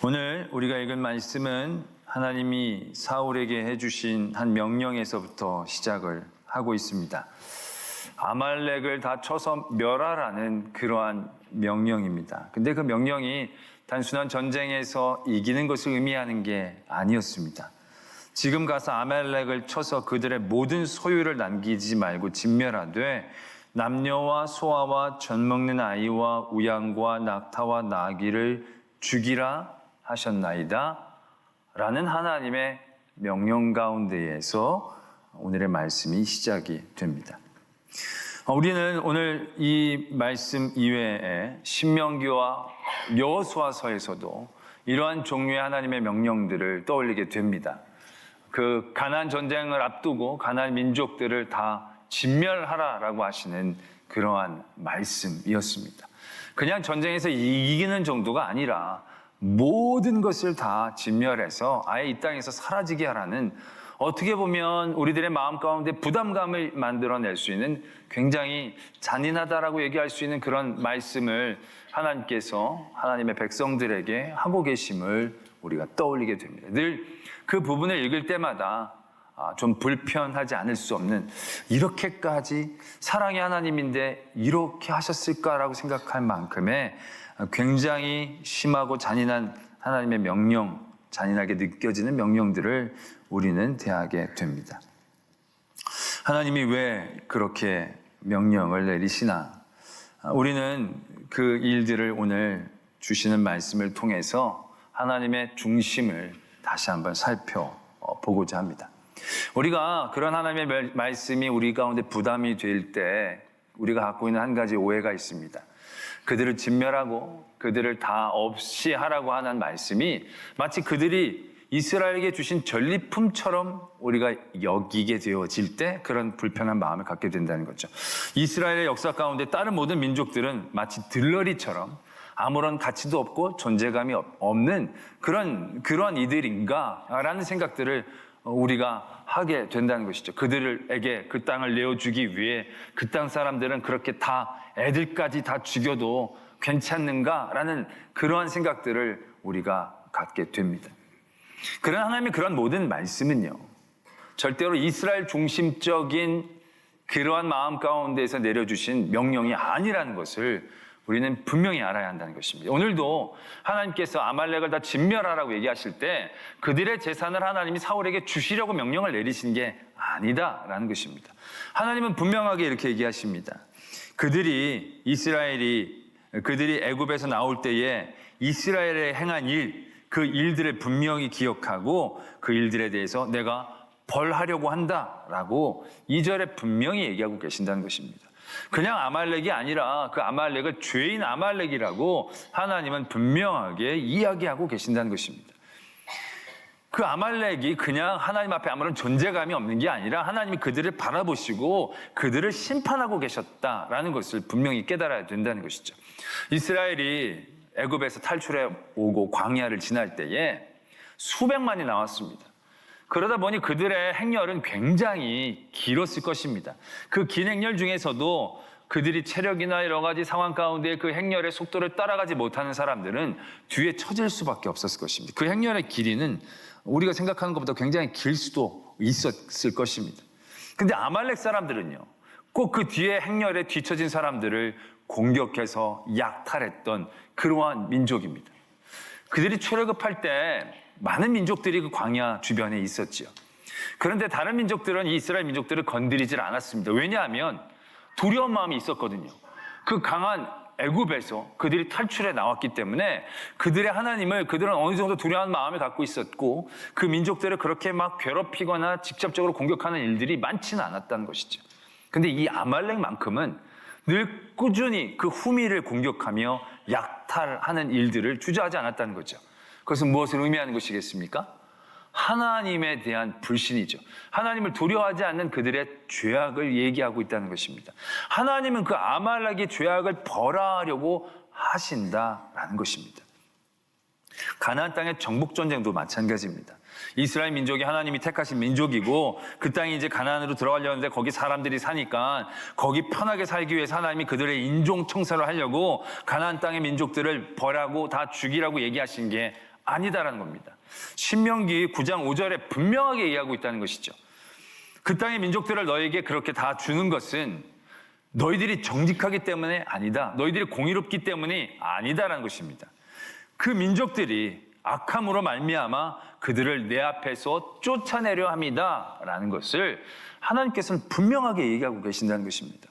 오늘 우리가 읽은 말씀은 하나님이 사울에게 해주신 한 명령에서부터 시작을 하고 있습니다. 아말렉을 다 쳐서 멸하라는 그러한 명령입니다. 근데 그 명령이 단순한 전쟁에서 이기는 것을 의미하는 게 아니었습니다. 지금 가서 아말렉을 쳐서 그들의 모든 소유를 남기지 말고 진멸하되 남녀와 소아와 젖먹는 아이와 우양과 낙타와 나귀를 죽이라 하셨나이다 라는 하나님의 명령 가운데에서 오늘의 말씀이 시작이 됩니다. 우리는 오늘 이 말씀 이외에 신명기와 여호수아서에서도 이러한 종류의 하나님의 명령들을 떠올리게 됩니다. 그 가나안 전쟁을 앞두고 가나안 민족들을 다 진멸하라라고 하시는 그러한 말씀이었습니다. 그냥 전쟁에서 이기는 정도가 아니라 모든 것을 다 진멸해서 아예 이 땅에서 사라지게 하라는, 어떻게 보면 우리들의 마음 가운데 부담감을 만들어낼 수 있는 굉장히 잔인하다라고 얘기할 수 있는 그런 말씀을 하나님께서 하나님의 백성들에게 하고 계심을 우리가 떠올리게 됩니다. 늘 그 부분을 읽을 때마다 좀 불편하지 않을 수 없는, 이렇게까지 사랑의 하나님인데 이렇게 하셨을까라고 생각할 만큼의 굉장히 심하고 잔인한 하나님의 명령, 잔인하게 느껴지는 명령들을 우리는 대하게 됩니다. 하나님이 왜 그렇게 명령을 내리시나? 우리는 그 일들을 오늘 주시는 말씀을 통해서 하나님의 중심을 다시 한번 살펴보고자 합니다. 우리가 그런 하나님의 말씀이 우리 가운데 부담이 될 때 우리가 갖고 있는 한 가지 오해가 있습니다. 그들을 진멸하고 그들을 다 없이 하라고 하는 말씀이 마치 그들이 이스라엘에게 주신 전리품처럼 우리가 여기게 되어질 때 그런 불편한 마음을 갖게 된다는 거죠. 이스라엘의 역사 가운데 다른 모든 민족들은 마치 들러리처럼 아무런 가치도 없고 존재감이 없는 그러한 이들인가라는 생각들을 우리가 하게 된다는 것이죠. 그들에게 그 땅을 내어주기 위해 그 땅 사람들은 그렇게 다 애들까지 다 죽여도 괜찮는가라는 그러한 생각들을 우리가 갖게 됩니다. 그러나 하나님의 그런 모든 말씀은요, 절대로 이스라엘 중심적인 그러한 마음 가운데에서 내려주신 명령이 아니라는 것을 우리는 분명히 알아야 한다는 것입니다. 오늘도 하나님께서 아말렉을 다 진멸하라고 얘기하실 때 그들의 재산을 하나님이 사울에게 주시려고 명령을 내리신 게 아니다라는 것입니다. 하나님은 분명하게 이렇게 얘기하십니다. 그들이 애굽에서 나올 때에 이스라엘에 행한 일, 그 일들을 분명히 기억하고 그 일들에 대해서 내가 벌하려고 한다라고 2절에 분명히 얘기하고 계신다는 것입니다. 그냥 아말렉이 아니라 그 아말렉을 죄인 아말렉이라고 하나님은 분명하게 이야기하고 계신다는 것입니다. 그 아말렉이 그냥 하나님 앞에 아무런 존재감이 없는 게 아니라 하나님이 그들을 바라보시고 그들을 심판하고 계셨다라는 것을 분명히 깨달아야 된다는 것이죠. 이스라엘이 애굽에서 탈출해 오고 광야를 지날 때에 수백만이 나왔습니다. 그러다 보니 그들의 행렬은 굉장히 길었을 것입니다. 그 긴 행렬 중에서도 그들이 체력이나 여러 가지 상황 가운데 그 행렬의 속도를 따라가지 못하는 사람들은 뒤에 처질 수밖에 없었을 것입니다. 그 행렬의 길이는 우리가 생각하는 것보다 굉장히 길 수도 있었을 것입니다. 근데 아말렉 사람들은요, 꼭 그 뒤에 행렬에 뒤처진 사람들을 공격해서 약탈했던 그러한 민족입니다. 그들이 출애굽할 때 많은 민족들이 그 광야 주변에 있었지요. 그런데 다른 민족들은 이 이스라엘 민족들을 건드리질 않았습니다. 왜냐하면 두려운 마음이 있었거든요. 그 강한 애굽에서 그들이 탈출해 나왔기 때문에 그들의 하나님을 그들은 어느 정도 두려운 마음을 갖고 있었고 그 민족들을 그렇게 막 괴롭히거나 직접적으로 공격하는 일들이 많지는 않았다는 것이죠. 근데 이 아말렉만큼은 늘 꾸준히 그 후미를 공격하며 약탈하는 일들을 주저하지 않았다는 거죠. 그것은 무엇을 의미하는 것이겠습니까? 하나님에 대한 불신이죠. 하나님을 두려워하지 않는 그들의 죄악을 얘기하고 있다는 것입니다. 하나님은 그 아말렉의 죄악을 벌하려고 하신다라는 것입니다. 가나안 땅의 정복전쟁도 마찬가지입니다. 이스라엘 민족이 하나님이 택하신 민족이고 그 땅이 이제 가나안으로 들어가려는데 거기 사람들이 사니까 거기 편하게 살기 위해서 하나님이 그들의 인종 청사를 하려고 가나안 땅의 민족들을 벌하고 다 죽이라고 얘기하신 게 아니다라는 겁니다. 신명기 9장 5절에 분명하게 얘기하고 있다는 것이죠. 그 땅의 민족들을 너에게 그렇게 다 주는 것은 너희들이 정직하기 때문에 아니다. 너희들이 공의롭기 때문이 아니다라는 것입니다. 그 민족들이 악함으로 말미암아 그들을 내 앞에서 쫓아내려 함이다라는 것을 하나님께서는 분명하게 얘기하고 계신다는 것입니다.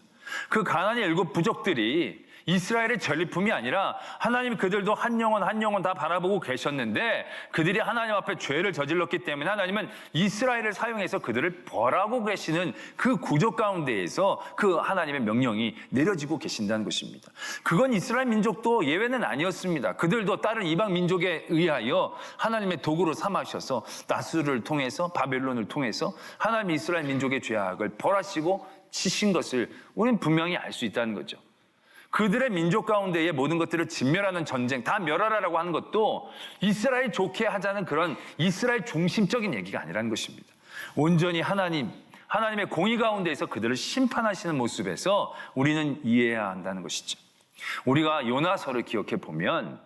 그 가나안의 7 부족들이 이스라엘의 전리품이 아니라 하나님이 그들도 한 영혼 다 바라보고 계셨는데 그들이 하나님 앞에 죄를 저질렀기 때문에 하나님은 이스라엘을 사용해서 그들을 벌하고 계시는 그 구조 가운데에서 그 하나님의 명령이 내려지고 계신다는 것입니다. 그건 이스라엘 민족도 예외는 아니었습니다. 그들도 다른 이방 민족에 의하여 하나님의 도구로 삼으셔서 나스를 통해서 바벨론을 통해서 하나님이 이스라엘 민족의 죄악을 벌하시고 치신 것을 우리는 분명히 알 수 있다는 거죠. 그들의 민족 가운데의 모든 것들을 진멸하는 전쟁, 다 멸하라라고 하는 것도 이스라엘 좋게 하자는 그런 이스라엘 중심적인 얘기가 아니라는 것입니다. 온전히 하나님의 공의 가운데에서 그들을 심판하시는 모습에서 우리는 이해해야 한다는 것이죠. 우리가 요나서를 기억해 보면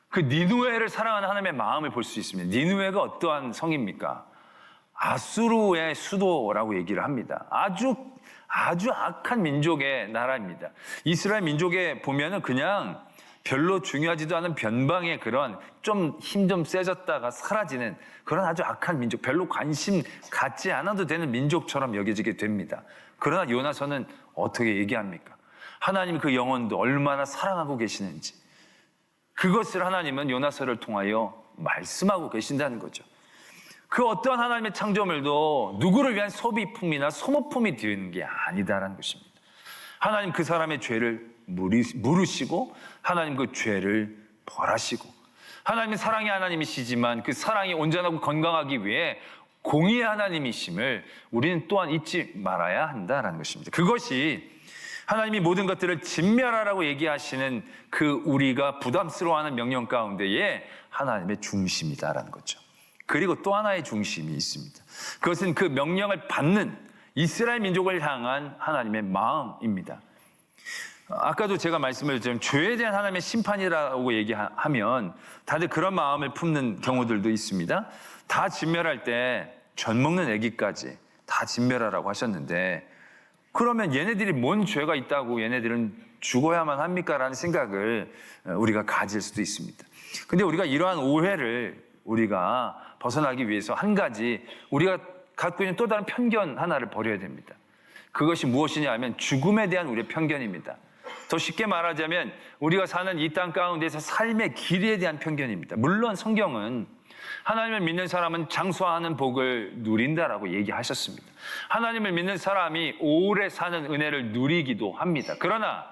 그 니느웨를 사랑하는 하나님의 마음을 볼 수 있습니다. 니느웨가 어떠한 성입니까? 아수르의 수도라고 얘기를 합니다. 아주 악한 민족의 나라입니다. 이스라엘 민족에 보면은 그냥 별로 중요하지도 않은 변방의 그런 좀 힘 좀 세졌다가 사라지는 그런 아주 악한 민족, 별로 관심 갖지 않아도 되는 민족처럼 여겨지게 됩니다. 그러나 요나서는 어떻게 얘기합니까? 하나님 그 영혼도 얼마나 사랑하고 계시는지 그것을 하나님은 요나서를 통하여 말씀하고 계신다는 거죠. 그 어떠한 하나님의 창조물도 누구를 위한 소비품이나 소모품이 되는 게 아니다라는 것입니다. 하나님 그 사람의 죄를 물으시고 하나님 그 죄를 벌하시고 하나님은 사랑의 하나님이시지만 그 사랑이 온전하고 건강하기 위해 공의의 하나님이심을 우리는 또한 잊지 말아야 한다라는 것입니다. 그것이 하나님이 모든 것들을 진멸하라고 얘기하시는 그 우리가 부담스러워하는 명령 가운데에 하나님의 중심이다라는 거죠. 그리고 또 하나의 중심이 있습니다. 그것은 그 명령을 받는 이스라엘 민족을 향한 하나님의 마음입니다. 아까도 제가 말씀을 드린 죄에 대한 하나님의 심판이라고 얘기하면 다들 그런 마음을 품는 경우들도 있습니다. 다 진멸할 때 젖 먹는 아기까지 다 진멸하라고 하셨는데 그러면 얘네들이 뭔 죄가 있다고 얘네들은 죽어야만 합니까? 라는 생각을 우리가 가질 수도 있습니다. 근데 우리가 이러한 오해를 우리가 벗어나기 위해서 한 가지 우리가 갖고 있는 또 다른 편견 하나를 버려야 됩니다. 그것이 무엇이냐 하면 죽음에 대한 우리의 편견입니다. 더 쉽게 말하자면 우리가 사는 이 땅 가운데서 삶의 길이에 대한 편견입니다. 물론 성경은 하나님을 믿는 사람은 장수하는 복을 누린다라고 얘기하셨습니다. 하나님을 믿는 사람이 오래 사는 은혜를 누리기도 합니다. 그러나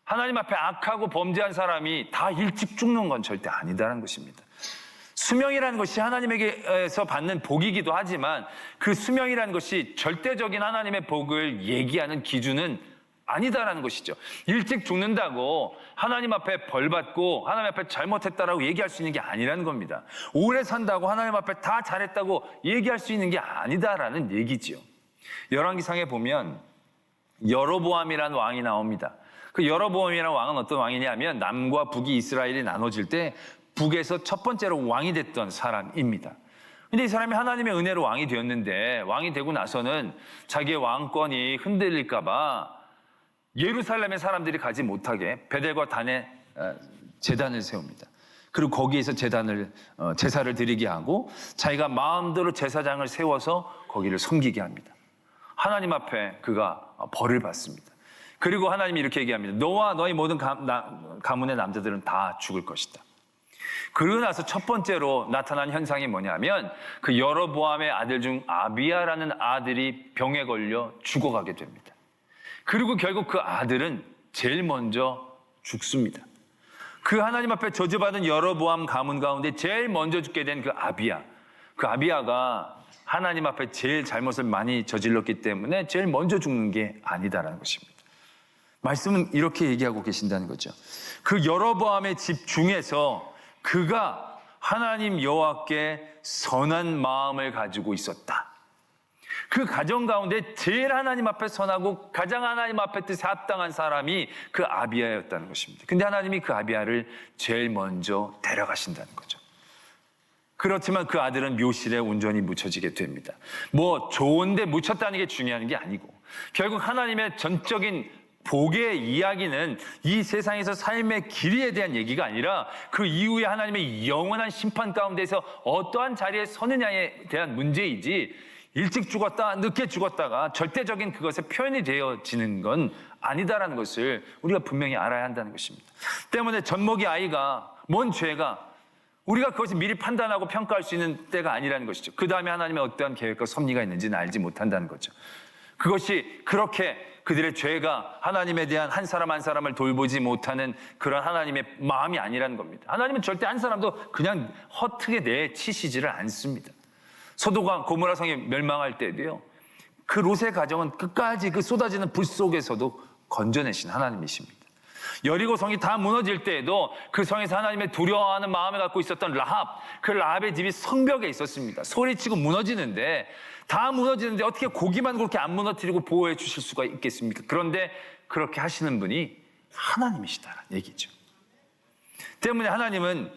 하나님 앞에 악하고 범죄한 사람이 다 일찍 죽는 건 절대 아니다라는 것입니다. 수명이라는 것이 하나님에게서 받는 복이기도 하지만 그 수명이라는 것이 절대적인 하나님의 복을 얘기하는 기준은 아니다라는 것이죠. 일찍 죽는다고 하나님 앞에 벌 받고 하나님 앞에 잘못했다라고 얘기할 수 있는 게 아니라는 겁니다. 오래 산다고 하나님 앞에 다 잘했다고 얘기할 수 있는 게 아니다라는 얘기지요. 열왕기상에 보면 여로보암이라는 왕이 나옵니다. 그 여로보암이라는 왕은 어떤 왕이냐면 남과 북이 이스라엘이 나눠질 때 북에서 첫 번째로 왕이 됐던 사람입니다. 근데 이 사람이 하나님의 은혜로 왕이 되었는데 왕이 되고 나서는 자기의 왕권이 흔들릴까 봐 예루살렘의 사람들이 가지 못하게 베델과 단에 제단을 세웁니다. 그리고 거기에서 제사를 드리게 하고 자기가 마음대로 제사장을 세워서 거기를 섬기게 합니다. 하나님 앞에 그가 벌을 받습니다. 그리고 하나님이 이렇게 얘기합니다. 너와 너희 모든 가문의 남자들은 다 죽을 것이다. 그러고 나서 첫 번째로 나타난 현상이 뭐냐면 그 여로보암의 아들 중 아비야라는 아들이 병에 걸려 죽어가게 됩니다. 그리고 결국 그 아들은 제일 먼저 죽습니다. 그 하나님 앞에 저주받은 여로보암 가문 가운데 제일 먼저 죽게 된 그 아비야. 그 아비야가 하나님 앞에 제일 잘못을 많이 저질렀기 때문에 제일 먼저 죽는 게 아니다라는 것입니다. 말씀은 이렇게 얘기하고 계신다는 거죠. 그 여로보암의 집 중에서 그가 하나님 여호와께 선한 마음을 가지고 있었다. 그 가정 가운데 제일 하나님 앞에 선하고 가장 하나님 앞에 뜻에 합당한 사람이 그 아비야였다는 것입니다. 근데 하나님이 그 아비야를 제일 먼저 데려가신다는 거죠. 그렇지만 그 아들은 묘실에 온전히 묻혀지게 됩니다. 뭐 좋은데 묻혔다는 게 중요한 게 아니고 결국 하나님의 전적인 복의 이야기는 이 세상에서 삶의 길이에 대한 얘기가 아니라 그 이후에 하나님의 영원한 심판 가운데서 어떠한 자리에 서느냐에 대한 문제이지, 일찍 죽었다 늦게 죽었다가 절대적인 그것에 표현이 되어지는 건 아니다라는 것을 우리가 분명히 알아야 한다는 것입니다. 때문에 젖먹이 아이가 뭔 죄가 우리가 그것을 미리 판단하고 평가할 수 있는 때가 아니라는 것이죠. 그 다음에 하나님의 어떠한 계획과 섭리가 있는지는 알지 못한다는 거죠. 그것이 그렇게 그들의 죄가 하나님에 대한 한 사람 한 사람을 돌보지 못하는 그런 하나님의 마음이 아니라는 겁니다. 하나님은 절대 한 사람도 그냥 허투게 내치시지를 않습니다. 소돔과 고모라 성이 멸망할 때도요, 그 롯의 가정은 끝까지 그 쏟아지는 불 속에서도 건져내신 하나님이십니다. 여리고 성이 다 무너질 때에도 그 성에서 하나님의 두려워하는 마음을 갖고 있었던 라합, 그 라합의 집이 성벽에 있었습니다. 소리치고 무너지는데, 다 무너지는데 어떻게 고기만 그렇게 안 무너뜨리고 보호해 주실 수가 있겠습니까? 그런데 그렇게 하시는 분이 하나님이시다라는 얘기죠. 때문에 하나님은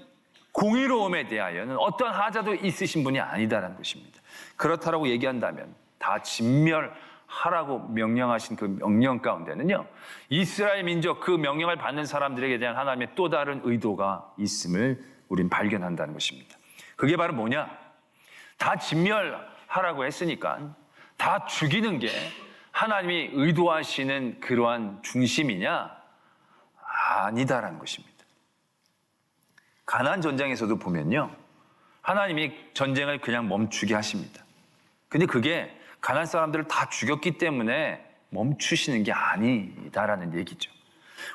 공의로움에 대하여는 어떤 하자도 있으신 분이 아니다라는 것입니다. 그렇다라고 얘기한다면 다 진멸하라고 명령하신 그 명령 가운데는요, 이스라엘 민족 그 명령을 받는 사람들에게 대한 하나님의 또 다른 의도가 있음을 우린 발견한다는 것입니다. 그게 바로 뭐냐? 다 진멸하라고 했으니까 다 죽이는 게 하나님이 의도하시는 그러한 중심이냐? 아니다라는 것입니다. 가나안 전쟁에서도 보면요, 하나님이 전쟁을 그냥 멈추게 하십니다. 근데 그게 가나안 사람들을 다 죽였기 때문에 멈추시는 게 아니다라는 얘기죠.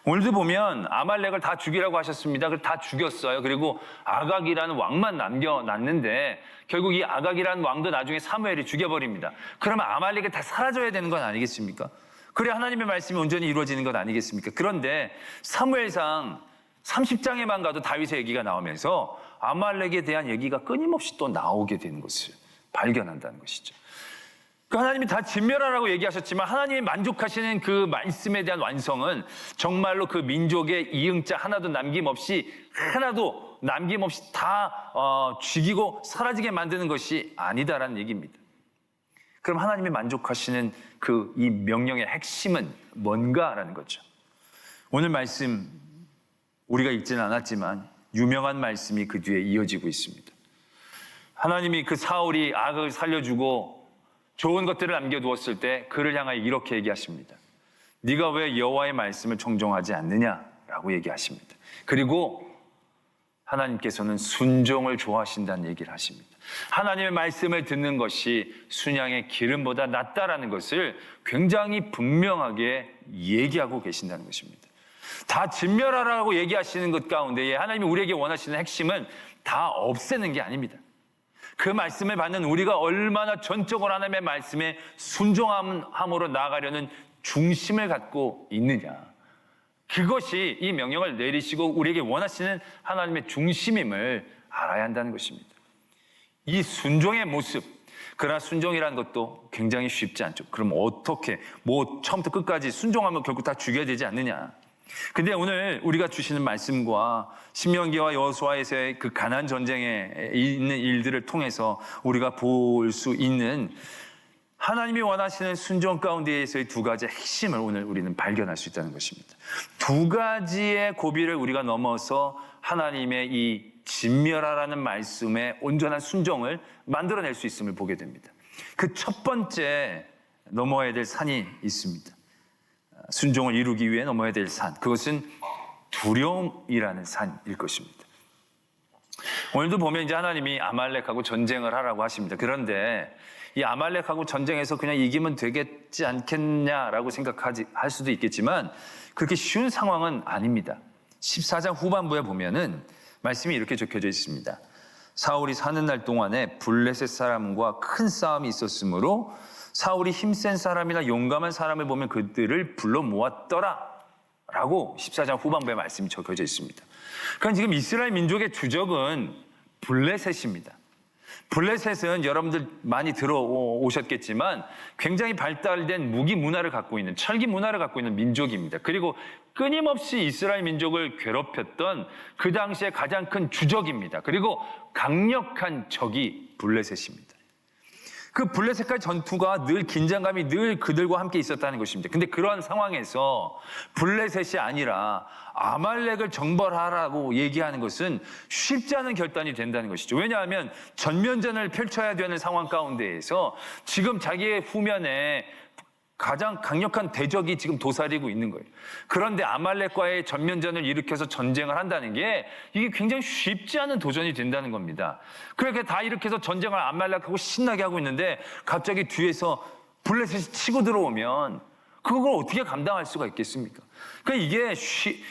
오늘도 보면 아말렉을 다 죽이라고 하셨습니다. 그걸 다 죽였어요. 그리고 아각이라는 왕만 남겨놨는데 결국 이 아각이라는 왕도 나중에 사무엘이 죽여버립니다. 그러면 아말렉이 다 사라져야 되는 건 아니겠습니까? 그래 하나님의 말씀이 온전히 이루어지는 건 아니겠습니까? 그런데 사무엘상 30장에만 가도 다윗의 얘기가 나오면서 아말렉에 대한 얘기가 끊임없이 또 나오게 되는 것을 발견한다는 것이죠. 그 하나님이 다 진멸하라고 얘기하셨지만 하나님이 만족하시는 그 말씀에 대한 완성은 정말로 그 민족의 이응자 하나도 남김없이 다 죽이고 사라지게 만드는 것이 아니다라는 얘기입니다. 그럼 하나님이 만족하시는 그 이 명령의 핵심은 뭔가라는 거죠. 오늘 말씀 우리가 읽지는 않았지만 유명한 말씀이 그 뒤에 이어지고 있습니다. 하나님이 그 사울이 악을 살려주고 좋은 것들을 남겨두었을 때 그를 향하여 이렇게 얘기하십니다. 네가 왜 여호와의 말씀을 청종하지 않느냐라고 얘기하십니다. 그리고 하나님께서는 순종을 좋아하신다는 얘기를 하십니다. 하나님의 말씀을 듣는 것이 순양의 기름보다 낫다라는 것을 굉장히 분명하게 얘기하고 계신다는 것입니다. 다 진멸하라고 얘기하시는 것 가운데 하나님이 우리에게 원하시는 핵심은 다 없애는 게 아닙니다. 그 말씀을 받는 우리가 얼마나 전적으로 하나님의 말씀에 순종함으로 나아가려는 중심을 갖고 있느냐, 그것이 이 명령을 내리시고 우리에게 원하시는 하나님의 중심임을 알아야 한다는 것입니다. 이 순종의 모습, 그러나 순종이라는 것도 굉장히 쉽지 않죠. 그럼 어떻게 처음부터 끝까지 순종하면 결국 다 죽여야 되지 않느냐. 근데 오늘 우리가 주시는 말씀과 신명기와 여호수아에서의 그 가나안 전쟁에 있는 일들을 통해서 우리가 볼 수 있는 하나님이 원하시는 순종 가운데에서의 두 가지 핵심을 오늘 우리는 발견할 수 있다는 것입니다. 두 가지의 고비를 우리가 넘어서 하나님의 이 진멸하라는 말씀의 온전한 순종을 만들어낼 수 있음을 보게 됩니다. 그 첫 번째 넘어야 될 산이 있습니다. 순종을 이루기 위해 넘어야 될 산, 그것은 두려움이라는 산일 것입니다. 오늘도 보면 이제 하나님이 아말렉하고 전쟁을 하라고 하십니다. 그런데 이 아말렉하고 전쟁에서 그냥 이기면 되겠지 않겠냐라고 할 수도 있겠지만 그렇게 쉬운 상황은 아닙니다. 14장 후반부에 보면은 말씀이 이렇게 적혀져 있습니다. 사울이 사는 날 동안에 블레셋 사람과 큰 싸움이 있었으므로 사울이 힘센 사람이나 용감한 사람을 보면 그들을 불러 모았더라 라고 14장 후반부에 말씀이 적혀져 있습니다. 그러니까 지금 이스라엘 민족의 주적은 블레셋입니다. 블레셋은 여러분들 많이 들어오셨겠지만 굉장히 발달된 무기 문화를 갖고 있는, 철기 문화를 갖고 있는 민족입니다. 그리고 끊임없이 이스라엘 민족을 괴롭혔던 그 당시에 가장 큰 주적입니다. 그리고 강력한 적이 블레셋입니다. 그 블레셋과의 전투가 늘 긴장감이 늘 그들과 함께 있었다는 것입니다. 근데 그러한 상황에서 블레셋이 아니라 아말렉을 정벌하라고 얘기하는 것은 쉽지 않은 결단이 된다는 것이죠. 왜냐하면 전면전을 펼쳐야 되는 상황 가운데에서 지금 자기의 후면에 가장 강력한 대적이 지금 도사리고 있는 거예요. 그런데 아말렉과의 전면전을 일으켜서 전쟁을 한다는 게 이게 굉장히 쉽지 않은 도전이 된다는 겁니다. 그렇게 다 일으켜서 전쟁을 아말렉하고 신나게 하고 있는데 갑자기 뒤에서 블레셋이 치고 들어오면 그걸 어떻게 감당할 수가 있겠습니까? 그러니까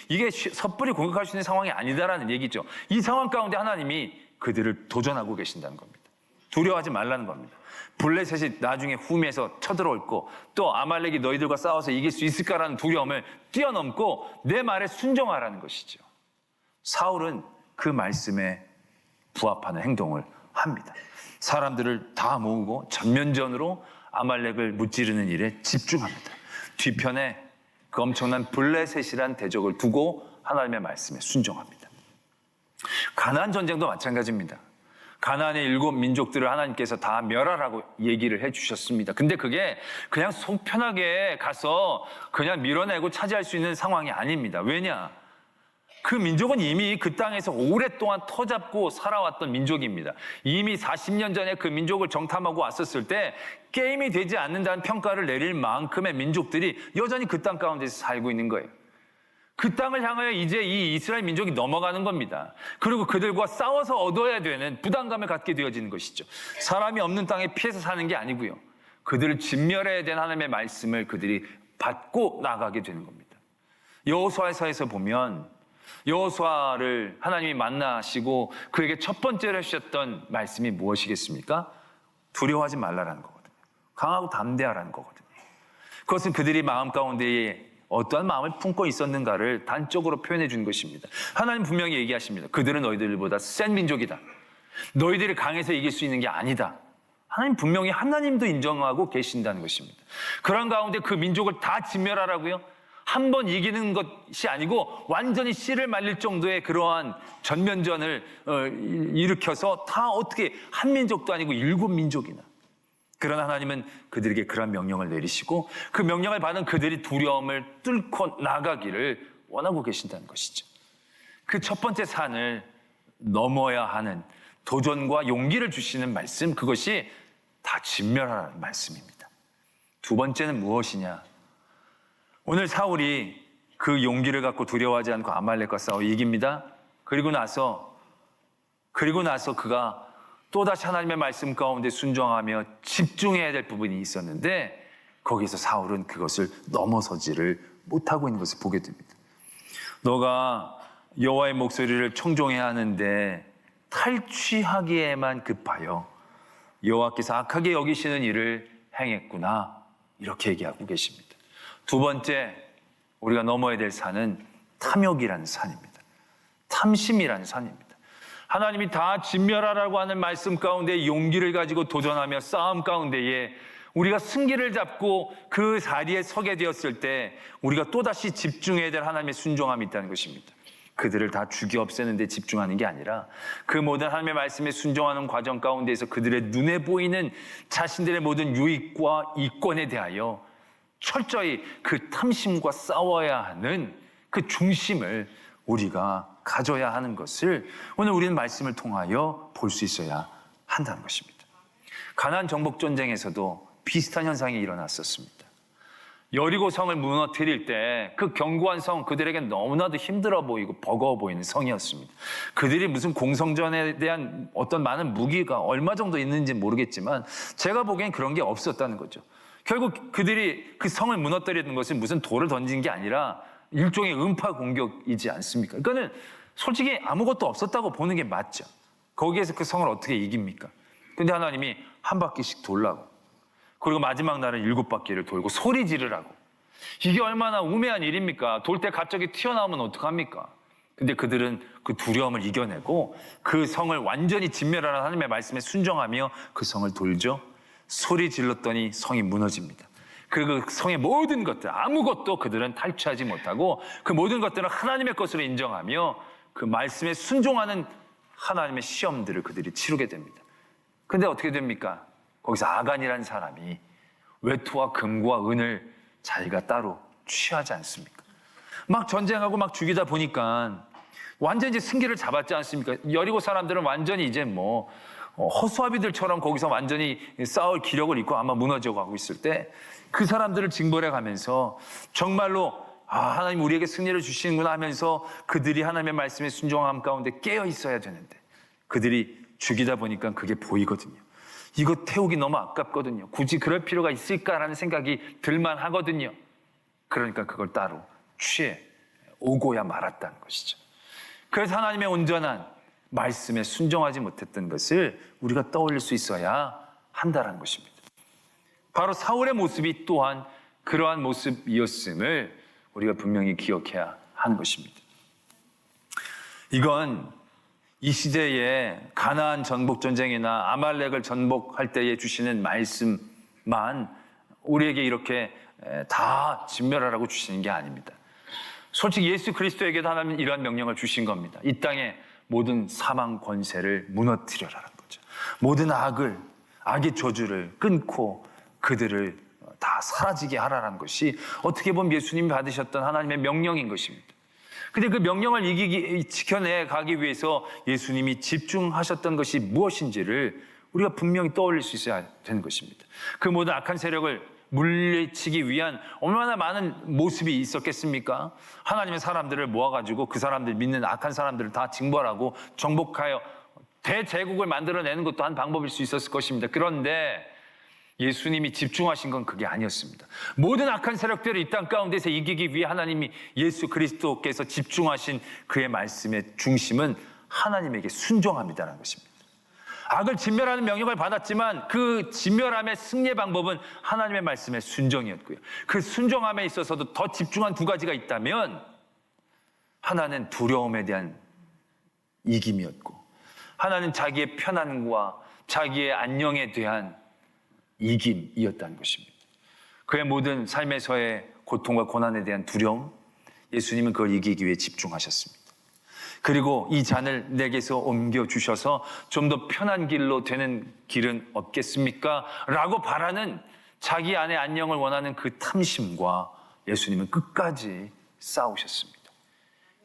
이게 섣불리 공격할 수 있는 상황이 아니다라는 얘기죠. 이 상황 가운데 하나님이 그들을 도전하고 계신다는 겁니다. 두려워하지 말라는 겁니다. 블레셋이 나중에 후미에서 쳐들어올 거, 또 아말렉이 너희들과 싸워서 이길 수 있을까라는 두려움을 뛰어넘고 내 말에 순종하라는 것이죠. 사울은 그 말씀에 부합하는 행동을 합니다. 사람들을 다 모으고 전면전으로 아말렉을 무찌르는 일에 집중합니다. 뒤편에 그 엄청난 블레셋이란 대적을 두고 하나님의 말씀에 순종합니다. 가나안 전쟁도 마찬가지입니다. 가나안의 7 민족들을 하나님께서 다 멸하라고 얘기를 해주셨습니다. 근데 그게 그냥 속 편하게 가서 그냥 밀어내고 차지할 수 있는 상황이 아닙니다. 왜냐? 그 민족은 이미 그 땅에서 오랫동안 터잡고 살아왔던 민족입니다. 이미 40년 전에 그 민족을 정탐하고 왔었을 때 게임이 되지 않는다는 평가를 내릴 만큼의 민족들이 여전히 그 땅 가운데서 살고 있는 거예요. 그 땅을 향하여 이제 이 이스라엘 민족이 넘어가는 겁니다. 그리고 그들과 싸워서 얻어야 되는 부담감을 갖게 되어지는 것이죠. 사람이 없는 땅에 피해서 사는 게 아니고요. 그들을 진멸해야 되는 하나님의 말씀을 그들이 받고 나가게 되는 겁니다. 여호수아서에서 보면 여호수아를 하나님이 만나시고 그에게 첫 번째로 하셨던 말씀이 무엇이겠습니까? 두려워하지 말라라는 거거든요. 강하고 담대하라는 거거든요. 그것은 그들이 마음 가운데에 어떠한 마음을 품고 있었는가를 단적으로 표현해 주는 것입니다. 하나님 분명히 얘기하십니다. 그들은 너희들보다 센 민족이다. 너희들이 강해서 이길 수 있는 게 아니다. 하나님 분명히 하나님도 인정하고 계신다는 것입니다. 그런 가운데 그 민족을 다 진멸하라고요? 한 번 이기는 것이 아니고 완전히 씨를 말릴 정도의 그러한 전면전을 일으켜서 다 어떻게 한 민족도 아니고 7 민족이나. 그러나 하나님은 그들에게 그러한 명령을 내리시고 그 명령을 받은 그들이 두려움을 뚫고 나가기를 원하고 계신다는 것이죠. 그 첫 번째 산을 넘어야 하는 도전과 용기를 주시는 말씀, 그것이 다 진멸하라는 말씀입니다. 두 번째는 무엇이냐? 오늘 사울이 그 용기를 갖고 두려워하지 않고 아말렉과 싸워 이깁니다. 그리고 나서 그가 또다시 하나님의 말씀 가운데 순종하며 집중해야 될 부분이 있었는데 거기서 사울은 그것을 넘어서지를 못하고 있는 것을 보게 됩니다. 너가 여호와의 목소리를 청종해야 하는데 탈취하기에만 급하여 여호와께서 악하게 여기시는 일을 행했구나, 이렇게 얘기하고 계십니다. 두 번째, 우리가 넘어야 될 산은 탐욕이라는 산입니다. 탐심이라는 산입니다. 하나님이 다 진멸하라고 하는 말씀 가운데 용기를 가지고 도전하며 싸움 가운데에 우리가 승기를 잡고 그 자리에 서게 되었을 때 우리가 또다시 집중해야 될 하나님의 순종함이 있다는 것입니다. 그들을 다 죽여 없애는 데 집중하는 게 아니라 그 모든 하나님의 말씀에 순종하는 과정 가운데에서 그들의 눈에 보이는 자신들의 모든 유익과 이권에 대하여 철저히 그 탐심과 싸워야 하는 그 중심을 우리가 가져야 하는 것을 오늘 우리는 말씀을 통하여 볼 수 있어야 한다는 것입니다. 가나안 정복 전쟁에서도 비슷한 현상이 일어났었습니다. 여리고 성을 무너뜨릴 때 그 견고한 성, 그들에게 너무나도 힘들어 보이고 버거워 보이는 성이었습니다. 그들이 무슨 공성전에 대한 어떤 많은 무기가 얼마 정도 있는지 모르겠지만 제가 보기엔 그런 게 없었다는 거죠. 결국 그들이 그 성을 무너뜨리는 것은 무슨 돌을 던진 게 아니라 일종의 음파 공격이지 않습니까? 그러니까는 솔직히 아무것도 없었다고 보는 게 맞죠. 거기에서 그 성을 어떻게 이깁니까? 근데 하나님이 한 바퀴씩 돌라고, 그리고 마지막 날은 7바퀴를 돌고 소리 지르라고. 이게 얼마나 우매한 일입니까? 돌 때 갑자기 튀어나오면 어떡합니까? 근데 그들은 그 두려움을 이겨내고 그 성을 완전히 진멸하는 하나님의 말씀에 순종하며 그 성을 돌죠. 소리 질렀더니 성이 무너집니다. 그리고 그 성의 모든 것들, 아무것도 그들은 탈취하지 못하고 그 모든 것들은 하나님의 것으로 인정하며 그 말씀에 순종하는 하나님의 시험들을 그들이 치르게 됩니다. 근데 어떻게 됩니까? 거기서 아간이라는 사람이 외투와 금과 은을 자기가 따로 취하지 않습니까? 막 전쟁하고 막 죽이다 보니까 완전히 이제 승기를 잡았지 않습니까? 여리고 사람들은 완전히 이제 허수아비들처럼 거기서 완전히 싸울 기력을 잃고 아마 무너져 가고 있을 때 그 사람들을 징벌해 가면서 정말로 하나님 우리에게 승리를 주시는구나 하면서 그들이 하나님의 말씀에 순종함 가운데 깨어 있어야 되는데 그들이 죽이다 보니까 그게 보이거든요. 이거 태우기 너무 아깝거든요. 굳이 그럴 필요가 있을까라는 생각이 들만 하거든요. 그러니까 그걸 따로 취해 오고야 말았다는 것이죠. 그래서 하나님의 온전한 말씀에 순종하지 못했던 것을 우리가 떠올릴 수 있어야 한다는 것입니다. 바로 사울의 모습이 또한 그러한 모습이었음을 우리가 분명히 기억해야 하는 것입니다. 이건 이 시대에 가나안 전복 전쟁이나 아말렉을 전복할 때에 주시는 말씀만 우리에게 이렇게 다 진멸하라고 주시는 게 아닙니다. 솔직히 예수 그리스도에게도 하나님은 이러한 명령을 주신 겁니다. 이 땅에 모든 사망 권세를 무너뜨려라는 거죠. 모든 악의 저주를 끊고 그들을 다 사라지게 하라는 것이 어떻게 보면 예수님이 받으셨던 하나님의 명령인 것입니다. 근데 그 명령을 지켜내 가기 위해서 예수님이 집중하셨던 것이 무엇인지를 우리가 분명히 떠올릴 수 있어야 되는 것입니다. 그 모든 악한 세력을 물리치기 위한 얼마나 많은 모습이 있었겠습니까? 하나님의 사람들을 모아가지고 그 사람들 믿는 악한 사람들을 다 징벌하고 정복하여 대제국을 만들어내는 것도 한 방법일 수 있었을 것입니다. 그런데 예수님이 집중하신 건 그게 아니었습니다. 모든 악한 세력들을 이 땅 가운데서 이기기 위해 하나님이 예수 그리스도께서 집중하신 그의 말씀의 중심은 하나님에게 순종합니다라는 것입니다. 악을 진멸하는 명령을 받았지만 그 진멸함의 승리의 방법은 하나님의 말씀에 순종이었고요. 그 순종함에 있어서도 더 집중한 두 가지가 있다면 하나는 두려움에 대한 이김이었고 하나는 자기의 편안과 자기의 안녕에 대한 이김이었다는 것입니다. 그의 모든 삶에서의 고통과 고난에 대한 두려움, 예수님은 그걸 이기기 위해 집중하셨습니다. 그리고 이 잔을 내게서 옮겨주셔서 좀 더 편한 길로 되는 길은 없겠습니까? 라고 바라는 자기 안의 안녕을 원하는 그 탐심과 예수님은 끝까지 싸우셨습니다.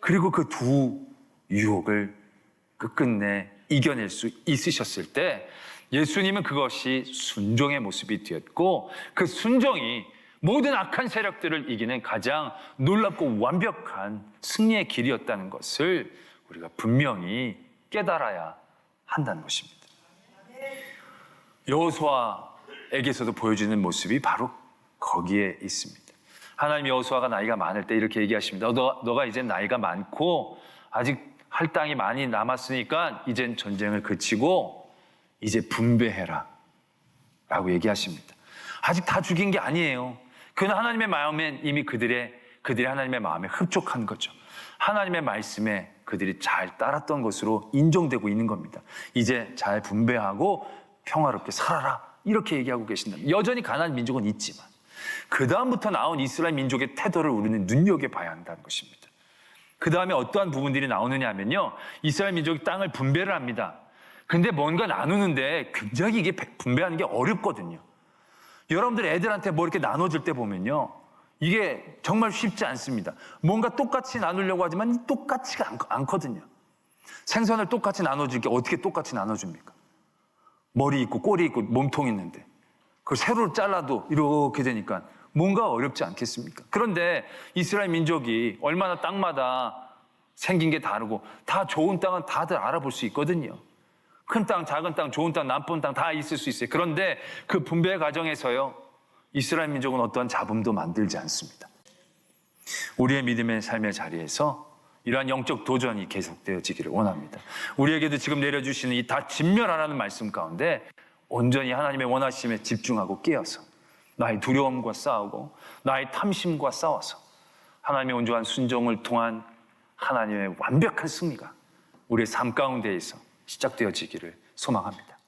그리고 그 두 유혹을 끝끝내 이겨낼 수 있으셨을 때 예수님은 그것이 순종의 모습이 되었고 그 순종이 모든 악한 세력들을 이기는 가장 놀랍고 완벽한 승리의 길이었다는 것을 우리가 분명히 깨달아야 한다는 것입니다. 여호수아에게서도 보여지는 모습이 바로 거기에 있습니다. 하나님 여호수아가 나이가 많을 때 이렇게 얘기하십니다. 너가 이제 나이가 많고 아직 할 땅이 많이 남았으니까 이젠 전쟁을 그치고 이제 분배해라 라고 얘기하십니다. 아직 다 죽인 게 아니에요. 그는 하나님의 마음엔 이미 그들이 하나님의 마음에 흡족한 거죠. 하나님의 말씀에 그들이 잘 따랐던 것으로 인정되고 있는 겁니다. 이제 잘 분배하고 평화롭게 살아라 이렇게 얘기하고 계신다. 여전히 가나안 민족은 있지만 그 다음부터 나온 이스라엘 민족의 태도를 우리는 눈여겨봐야 한다는 것입니다. 그 다음에 어떠한 부분들이 나오느냐 하면요, 이스라엘 민족이 땅을 분배를 합니다. 근데 뭔가 나누는데 굉장히 이게 분배하는 게 어렵거든요. 여러분들 애들한테 뭐 이렇게 나눠줄 때 보면요, 이게 정말 쉽지 않습니다. 뭔가 똑같이 나누려고 하지만 똑같지가 않거든요. 생선을 똑같이 나눠줄 게 어떻게 똑같이 나눠줍니까? 머리 있고 꼬리 있고 몸통 있는데 그걸 세로로 잘라도 이렇게 되니까 뭔가 어렵지 않겠습니까? 그런데 이스라엘 민족이 얼마나 땅마다 생긴 게 다르고 다 좋은 땅은 다들 알아볼 수 있거든요. 큰 땅, 작은 땅, 좋은 땅, 나쁜 땅 다 있을 수 있어요. 그런데 그 분배 과정에서요, 이스라엘 민족은 어떠한 잡음도 만들지 않습니다. 우리의 믿음의 삶의 자리에서 이러한 영적 도전이 계속되어지기를 원합니다. 우리에게도 지금 내려주시는 이 다 진멸하라는 말씀 가운데 온전히 하나님의 원하심에 집중하고 깨어서 나의 두려움과 싸우고 나의 탐심과 싸워서 하나님의 온전한 순종을 통한 하나님의 완벽한 승리가 우리의 삶 가운데에서 시작되어지기를 소망합니다.